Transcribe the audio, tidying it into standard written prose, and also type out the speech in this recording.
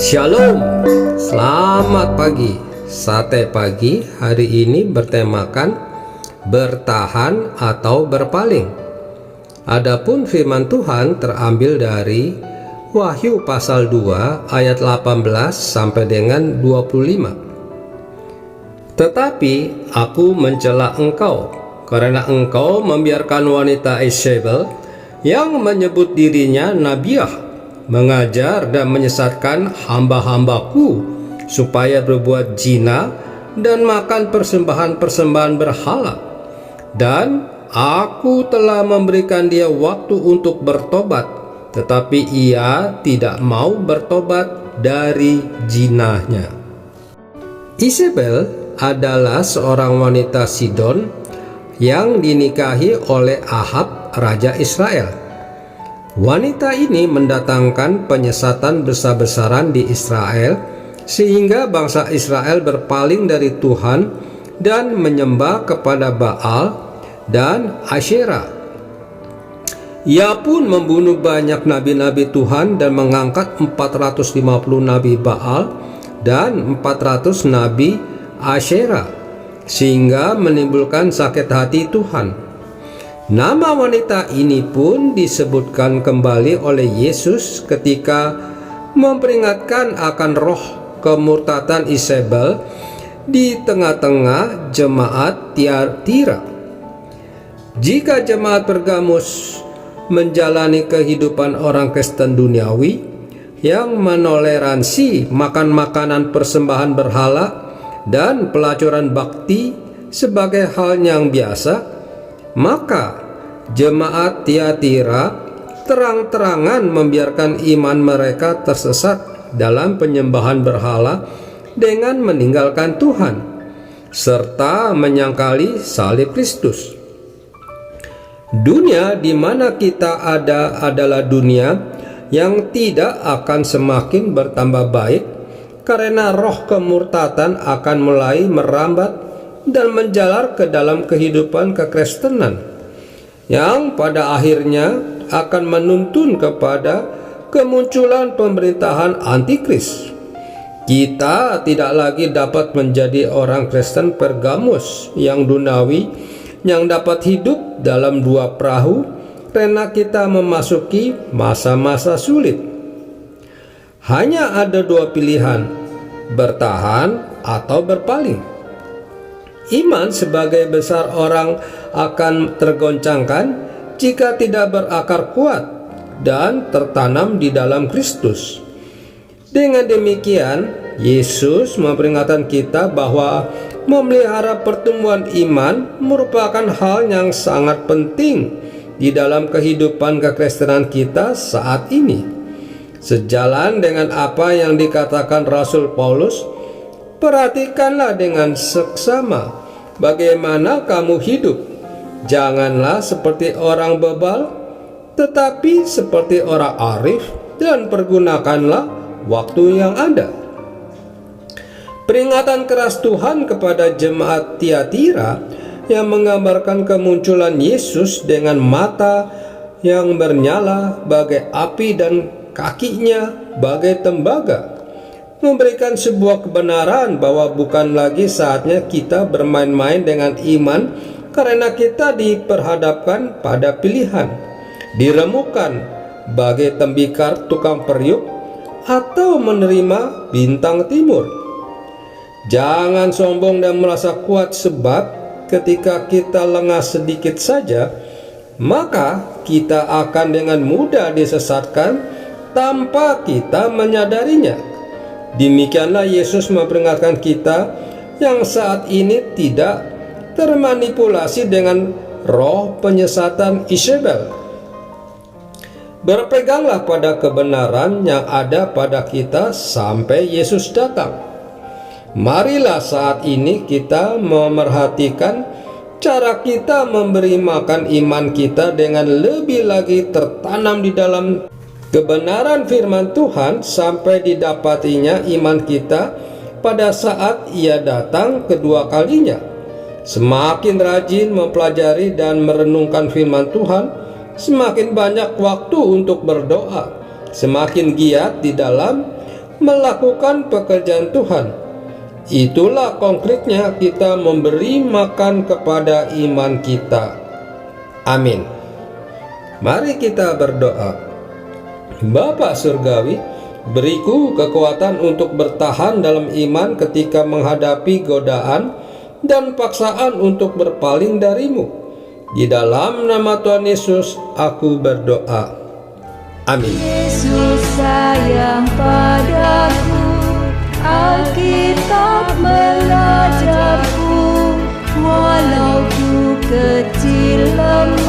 Shalom, selamat pagi. Sate pagi hari ini bertemakan bertahan atau berpaling. Adapun firman Tuhan terambil dari Wahyu pasal 2 ayat 18 sampai dengan 25. Tetapi aku mencela engkau, karena engkau membiarkan wanita Isabel yang menyebut dirinya nabiah mengajar dan menyesatkan hamba-hambaku supaya berbuat zina dan makan persembahan-persembahan berhala. Dan aku telah memberikan dia waktu untuk bertobat, tetapi ia tidak mau bertobat dari zinanya. Isabel adalah seorang wanita Sidon yang dinikahi oleh Ahab, raja Israel. Wanita ini mendatangkan penyesatan besar-besaran di Israel, sehingga bangsa Israel berpaling dari Tuhan dan menyembah kepada Baal dan Asyera. Ia pun membunuh banyak nabi-nabi Tuhan dan mengangkat 450 nabi Baal dan 400 nabi Asyera, sehingga menimbulkan sakit hati Tuhan. Nama wanita ini pun disebutkan kembali oleh Yesus ketika memperingatkan akan roh kemurtatan Isabel di tengah-tengah jemaat Tiatira. Jika jemaat Pergamus menjalani kehidupan orang Kristen duniawi yang menoleransi makan makanan persembahan berhala dan pelacuran bakti sebagai hal yang biasa, maka jemaat Tiatira terang-terangan membiarkan iman mereka tersesat dalam penyembahan berhala dengan meninggalkan Tuhan serta menyangkali salib Kristus. Dunia di mana kita ada adalah dunia yang tidak akan semakin bertambah baik, karena roh kemurtatan akan mulai merambat dan menjalar ke dalam kehidupan kekristenan, yang pada akhirnya akan menuntun kepada kemunculan pemerintahan antikris. Kita tidak lagi dapat menjadi orang Kristen Pergamus yang dunawi, yang dapat hidup dalam dua perahu, karena kita memasuki masa-masa sulit. Hanya ada dua pilihan, bertahan atau berpaling. Iman sebagai besar orang akan tergoncangkan jika tidak berakar kuat dan tertanam di dalam Kristus. Dengan demikian, Yesus memperingatkan kita bahwa memelihara pertumbuhan iman merupakan hal yang sangat penting di dalam kehidupan kekristenan kita saat ini. Sejalan dengan apa yang dikatakan Rasul Paulus, perhatikanlah dengan seksama bagaimana kamu hidup. Janganlah seperti orang bebal, tetapi seperti orang arif, dan pergunakanlah waktu yang ada. Peringatan keras Tuhan kepada jemaat Tiatira yang menggambarkan kemunculan Yesus dengan mata yang bernyala bagai api dan kakinya bagai tembaga, memberikan sebuah kebenaran bahwa bukan lagi saatnya kita bermain-main dengan iman, karena kita diperhadapkan pada pilihan, diremukkan bagai tembikar tukang periuk atau menerima bintang timur. Jangan sombong dan merasa kuat, sebab ketika kita lengah sedikit saja, maka kita akan dengan mudah disesatkan tanpa kita menyadarinya. Demikianlah Yesus memperingatkan kita yang saat ini tidak termanipulasi dengan roh penyesatan Isabel. Berpeganglah pada kebenaran yang ada pada kita sampai Yesus datang. Marilah saat ini kita memerhatikan cara kita memberi makan iman kita dengan lebih lagi tertanam di dalam kebenaran firman Tuhan sampai didapatinya iman kita pada saat Ia datang kedua kalinya. Semakin rajin mempelajari dan merenungkan firman Tuhan, semakin banyak waktu untuk berdoa, semakin giat di dalam melakukan pekerjaan Tuhan. Itulah konkretnya kita memberi makan kepada iman kita. Amin. Mari kita berdoa. Bapa Surgawi, beriku kekuatan untuk bertahan dalam iman ketika menghadapi godaan dan paksaan untuk berpaling darimu. Di dalam nama Tuhan Yesus, aku berdoa. Amin. Yesus sayang padaku, Alkitab mengajarku, walau ku kecil lemah,